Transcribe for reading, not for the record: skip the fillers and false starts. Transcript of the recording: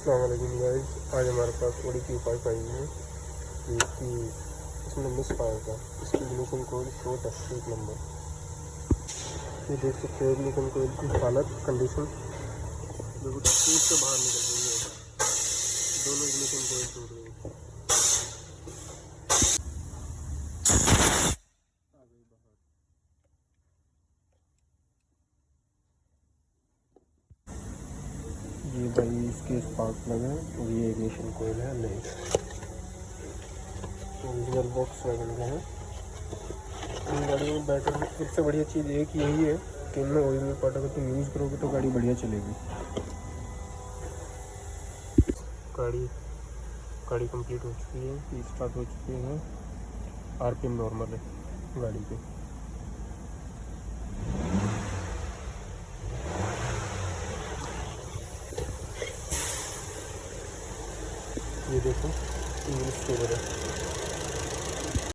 अस्सलाम वालेकुम गाइस, आज हमारे पास ओडी की 5 आई है जो कि इसमें मिस फायर था। इसकी इग्निशन कोड शॉर्ट है 1 नंबर। ये देख सकते हो इग्निशन कोड की हालत कंडीशन बिल्कुल टूट से बाहर निकल रही है। दोनों इग्निशन कोड टूट गई। ये भाई इसके स्पार्क लगे हैं और ये इग्निशन कोड है नहीं। ओरिजिनल बॉक्स वगैरह के हैं। इन गाड़ियों में बैटरी सबसे बढ़िया चीज़ एक यही है कि इनमें ओरिजिनल पार्ट अगर तुम यूज़ करोगे तो गाड़ी बढ़िया चलेगी। गाड़ी गाड़ी कंप्लीट हो चुकी है, स्टार्ट हो चुकी है। आरपीएम नॉर्मल है गाड़ी पे। ये देखो इंग्लिश स्टेबल है।